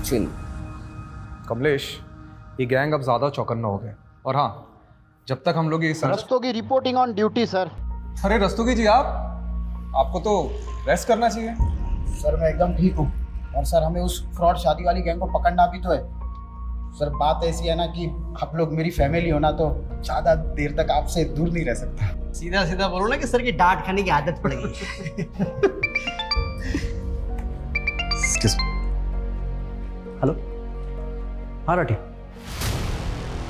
चिल। कमलेश, ये गैंग अब ज़्यादा चौकन्ना हो गया। और हाँ, जब तक हम लोग ये रस्तों की रिपोर्टिंग ऑन ड्यूटी सर। अरे रस्तोगी जी, आपको तो रेस्ट करना चाहिए। सर मैं एकदम ठीक हूँ, और सर हमें उस फ्रॉड शादी वाली गैंग को पकड़ना भी तो है। सर बात ऐसी है ना कि आप लोग मेरी फैमिली हो ना, तो ज़्यादा देर तक आपसे दूर नहीं रह सकता। सीधा सीधा बोलो ना कि सर की डांट खाने की आदत पड़ गई। हेलो, हाँ राठी।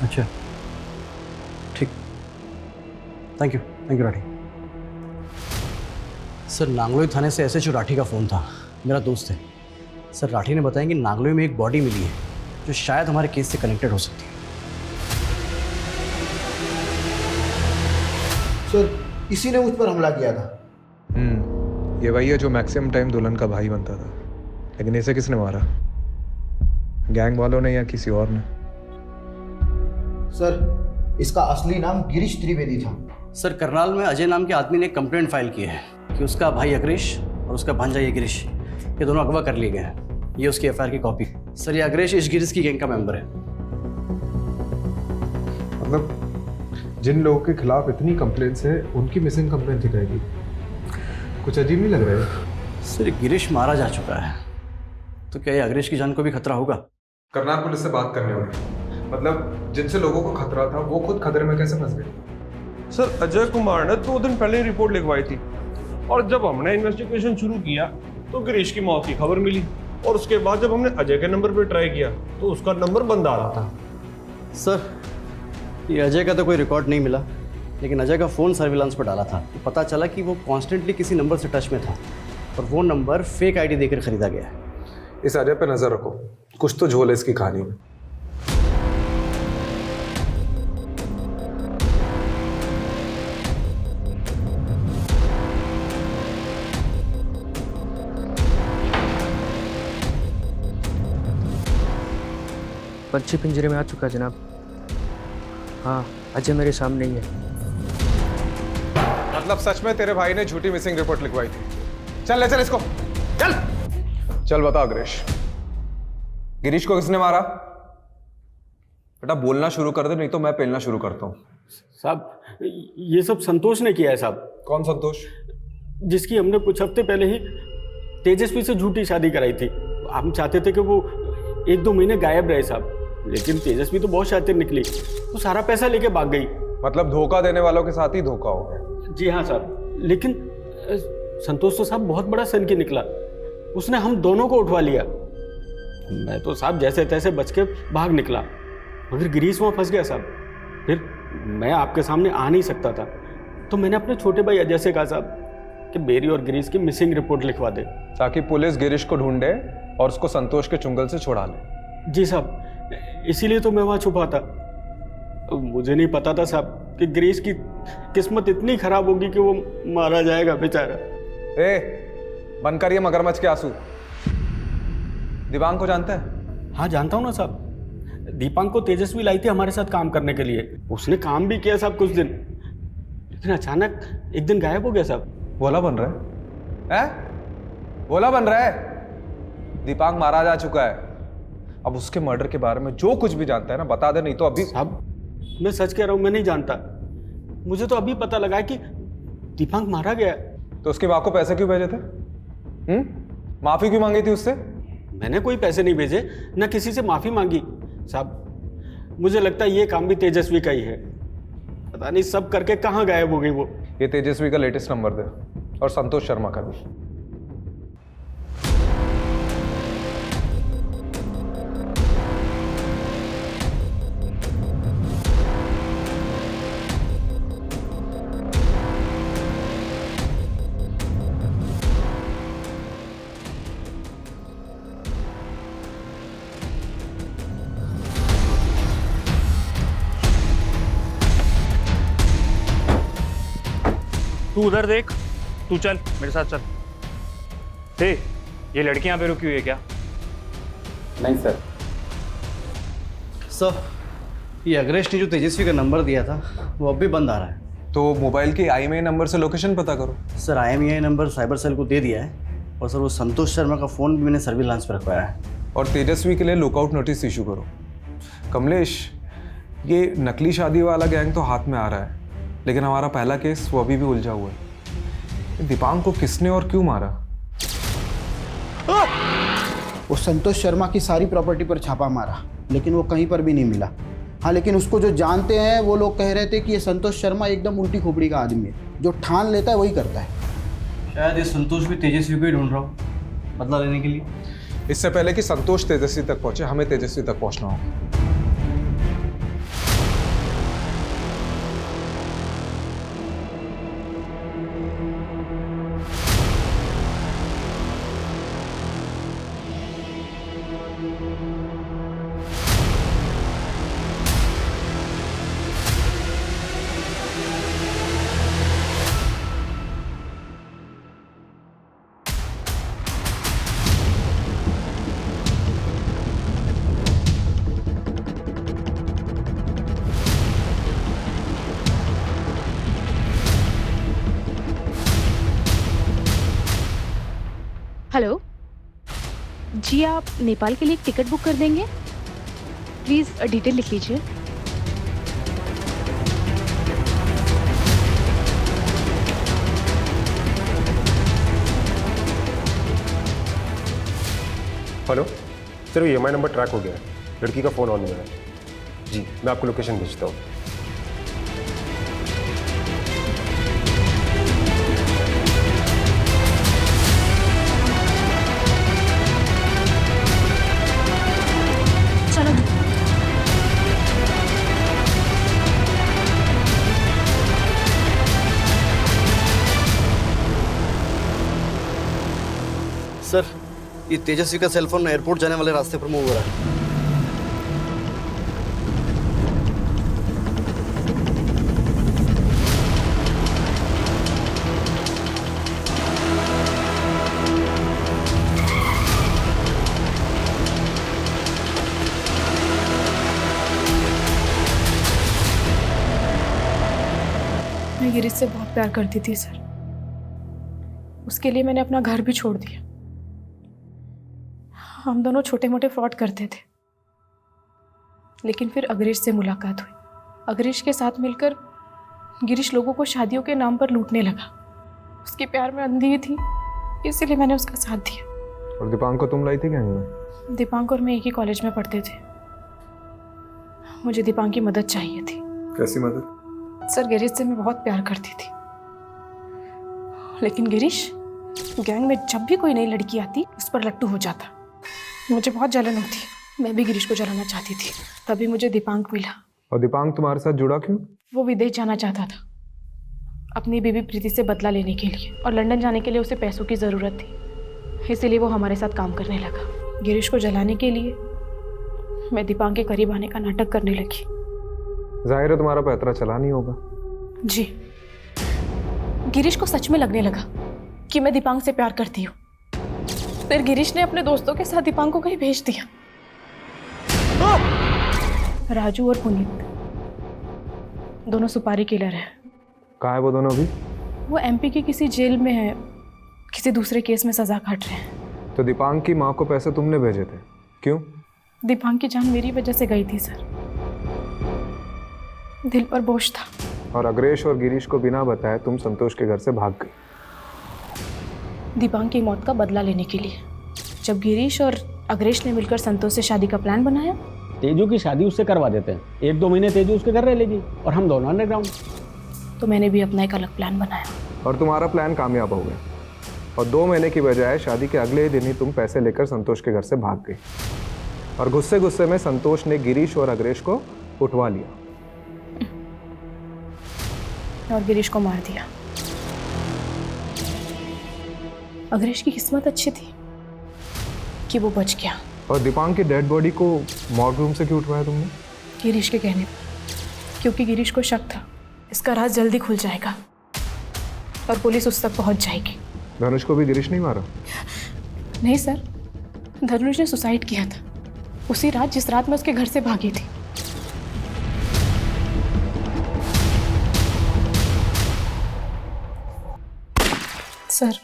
अच्छा ठीक, thank you Rathi. Sir Nangloi थाने से एसएचओ राठी का फ़ोन था, मेरा दोस्त है। सर राठी ने बताया कि नांगलोई में एक बॉडी मिली है जो शायद हमारे केस से कनेक्टेड हो सकती है। सर इसी ने मुझ पर हमला किया था। ये वही है जो मैक्सिमम टाइम दुल्हन का भाई बनता था। लेकिन इसे किसने मारा? गैंग वालों ने या किसी और ने? सर इसका असली नाम गिरीश त्रिवेदी था। सर करनाल में अजय नाम के आदमी ने कंप्लेंट फाइल की है कि उसका भाई अग्रेश और उसका भांजा ये गिरीश, ये दोनों अगवा कर लिए गए हैं। ये उसकी एफआईआर की कॉपी। सर ये अग्रेश इस गिरीश की गैंग का मेंबर है। मतलब जिन लोगों के खिलाफ इतनी कंप्लेंट्स है, उनकी मिसिंग कंप्लेंट दिखाएगी। कुछ अजीब नहीं लग रहा है? सर गिरीश मारा जा चुका है, तो क्या ये अग्रेश की जान को भी खतरा होगा? करनाल पुलिस से बात करने होगी। मतलब जिनसे लोगों को खतरा था, वो खुद खतरे में कैसे फंस गए? सर अजय कुमार ने 2 दिन पहले रिपोर्ट लिखवाई थी, और जब हमने इन्वेस्टिगेशन शुरू किया तो गिरीश की मौत की खबर मिली, और उसके बाद जब हमने अजय के नंबर पर ट्राई किया तो उसका नंबर बंद आ रहा था। सर ये अजय का तो कोई रिकॉर्ड नहीं मिला, लेकिन अजय का फ़ोन सर्विलांस पर डाला था। तो पता चला कि वो कॉन्स्टेंटली किसी नंबर से टच में था, और वो नंबर फेक आईडी देकर खरीदा गया है। इस अजय पे नजर रखो, कुछ तो झोल है इसकी कहानी में। पंछी पिंजरे में आ चुका जनाब। हाँ अजय मेरे सामने ही है। मतलब सच में तेरे भाई ने झूठी मिसिंग रिपोर्ट लिखवाई थी? चल ले चल इसको, चल चल बता अग्रेश, गिरीश को किसने मारा? बेटा बोलना शुरू कर दे, नहीं तो मैं पेलना शुरू करता हूँ। साहब ये सब संतोष ने किया है साहब। कौन संतोष? जिसकी हमने कुछ हफ्ते पहले ही तेजस्वी से झूठी शादी कराई थी। हम चाहते थे कि वो 1-2 महीने गायब रहे साहब, लेकिन तेजस्वी तो बहुत शातिर निकली, वो सारा पैसा लेके भाग गई। मतलब धोखा देने वालों के साथ ही धोखा हो गया? जी हाँ साहब, लेकिन संतोष तो साहब बहुत बड़ा सन की निकला, उसने हम दोनों को उठवा लिया। मैं तो साहब जैसे तैसे बच के भाग निकला, मगर गिरीश वहाँ फंस गया साहब। फिर मैं आपके सामने आ नहीं सकता था, तो मैंने अपने छोटे भाई अजय से कहा साहब कि मेरी और गिरीश की मिसिंग रिपोर्ट लिखवा दे, ताकि पुलिस गिरीश को ढूंढे और उसको संतोष के चुंगल से छुड़ा ले। जी साहब, इसीलिए तो मैं वहाँ छुपा था। मुझे नहीं पता था साहब कि गिरीश की किस्मत इतनी खराब होगी कि वो मारा जाएगा बेचारा। बंद करिए मगरमच्छ के आंसू। दिवांग को जानता है? हाँ जानता हूँ ना साहब, दीपांग को तेजस्वी लाई थी हमारे साथ काम करने के लिए। उसने काम भी किया साहब कुछ दिन, लेकिन अचानक एक दिन गायब हो गया साहब। भोला बन रहा है? भोला बन रहा है? दीपांग मारा जा चुका है। अब उसके मर्डर के बारे में जो कुछ भी जानता है ना बता दे, नहीं तो अभी। साहब मैं सच कह रहा हूँ, मैं नहीं जानता। मुझे तो अभी पता लगा है कि दीपांग मारा गया। तो उसकी माँ को पैसे क्यों भेजे थे? माफी क्यों मांगी थी उससे? मैंने कोई पैसे नहीं भेजे, ना किसी से माफी मांगी साहब। मुझे लगता है ये काम भी तेजस्वी का ही है। पता नहीं सब करके कहाँ गायब हो गई वो। ये तेजस्वी का लेटेस्ट नंबर दे, और संतोष शर्मा का भी। तू उधर देख, तू चल मेरे साथ चल। हे, ये लड़की यहाँ पे रुकी हुई है क्या? नहीं सर। सर ये अग्रेश ने जो तेजस्वी का नंबर दिया था वो अब भी बंद आ रहा है। तो मोबाइल के IMEI नंबर से लोकेशन पता करो। Sir IMEI number cyber cell को दे दिया है, और सर वो संतोष शर्मा का फ़ोन भी मैंने सर्विलांस पर रखवाया है। और तेजस्वी के लिए लुकआउट नोटिस इशू करो। कमलेश, ये नकली शादी वाला गैंग तो हाथ में आ रहा है, लेकिन हमारा पहला केस वो अभी भी उलझा हुआ है। दीपांक को किसने और क्यों मारा? वो संतोष शर्मा की सारी प्रॉपर्टी पर छापा मारा, लेकिन वो कहीं पर भी नहीं मिला। हाँ, लेकिन उसको जो जानते हैं वो लोग कह रहे थे कि ये संतोष शर्मा एकदम उल्टी खोपड़ी का आदमी है, जो ठान लेता है वही करता है। शायद ये संतोष भी तेजस्वी को ही ढूंढ रहा हो बदला लेने के लिए। इससे पहले कि संतोष तेजस्वी तक पहुंचे, हमें तेजस्वी तक पहुंचना होगा। हेलो जी, आप नेपाल के लिए एक टिकट बुक कर देंगे? प्लीज़ डिटेल लिख लीजिए। हेलो सर, ये EMI नंबर ट्रैक हो गया है, लड़की का फ़ोन ऑन हुआ है। जी, मैं आपको लोकेशन भेजता हूँ। सर, ये तेजस्वी का सेलफोन एयरपोर्ट जाने वाले रास्ते पर मूव हो रहा है। मैं गिरीश से बहुत प्यार करती थी सर। उसके लिए मैंने अपना घर भी छोड़ दिया। हम दोनों छोटे मोटे फ्रॉड करते थे, लेकिन फिर अग्रेश से मुलाकात हुई। अग्रेश के साथ मिलकर गिरीश लोगों को शादियों के नाम पर लूटने लगा। उसके प्यार में अंधी थी, इसीलिए मैंने उसका साथ दिया। और दीपांक को तुम लाई थी गैंग में? दीपांक और मैं एक ही कॉलेज में पढ़ते थे। मुझे दीपांक की मदद चाहिए थी। कैसी मदद? सर, गिरीश से मैं बहुत प्यार करती थी, लेकिन गिरीश गैंग में जब भी कोई नई लड़की आती उस पर लट्टू हो जाता। मुझे बहुत जलन होती, मैं भी गिरीश को जलाना चाहती थी। तभी मुझे दीपांक मिला। और दीपांक तुम्हारे साथ जुड़ा क्यों? वो विदेश जाना चाहता था अपनी बीवी प्रीति से बदला लेने के लिए, और लंदन जाने के लिए उसे पैसों की ज़रूरत थी, इसीलिए वो हमारे साथ काम करने लगा। गिरीश को जलाने के लिए मैं दीपांक के करीब आने का नाटक करने लगी। जाहिर है तुम्हारा पैतरा चला नहीं होगा। जी, गिरीश को सच में लगने लगा कि मैं दीपांक से प्यार करती हूँ। फिर गिरीश ने अपने दोस्तों के साथ दीपांक को कहीं भेज दिया। राजू और पुनीत दोनों सुपारी किलर हैं। कहाँ है वो दोनों अभी? वो MP की किसी जेल में है, किसी दूसरे केस में सजा काट रहे हैं। तो दीपांक की माँ को पैसे तुमने भेजे थे, क्यों? दीपांक की जान मेरी वजह से गई थी सर, दिल पर बोझ था। और अग्रेश और गिरीश को बिना बताए तुम संतोष के घर से भाग गई दीपांक की मौत का बदला लेने के लिए। जब गिरीश और अग्रेश ने मिलकर संतोष से शादी का प्लान बनाया। तेजू की शादी उससे करवा देते हैं, 1-2 महीने तेजू उसके घर रह लेगी और हम दोनों अंडरग्राउंड। तो मैंने भी अपना एक अलग प्लान बनाया। और तुम्हारा प्लान कामयाब हो गया, और 2 महीने की बजाय शादी के अगले ही दिन ही तुम पैसे लेकर संतोष के घर से भाग गई, और गुस्से गुस्से में संतोष ने गिरीश और अग्रेश को उठवा लिया और गिरीश को मार दिया। अग्रेश की किस्मत अच्छी थी कि वो बच गया। और दीपांक की डेड बॉडी को मॉर्ग रूम से क्यों उठवाया तुमने? गिरीश के कहने पर, क्योंकि गिरीश को शक था इसका राज जल्दी खुल जाएगा और पुलिस उस तक पहुंच जाएगी। धनुष को भी गिरीश नहीं मारा? नहीं सर, धनुष ने सुसाइड किया था उसी रात जिस रात मैं उसके घर से भागी थी। सर,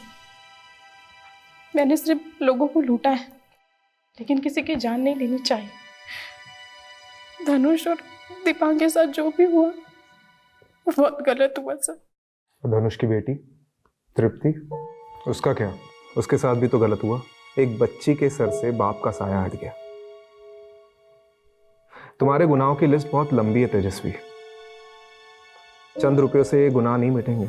मैंने सिर्फ लोगों को लूटा है, लेकिन किसी की जान नहीं लेनी चाहिए। धनुष और दीपांक के साथ जो भी हुआ वो बहुत गलत हुआ सर। धनुष की बेटी तृप्ति, उसका क्या? उसके साथ भी तो गलत हुआ। एक बच्ची के सर से बाप का साया हट गया। तुम्हारे गुनाहों की लिस्ट बहुत लंबी है तेजस्वी। चंद रुपयों से ये गुनाह नहीं मिटेंगे।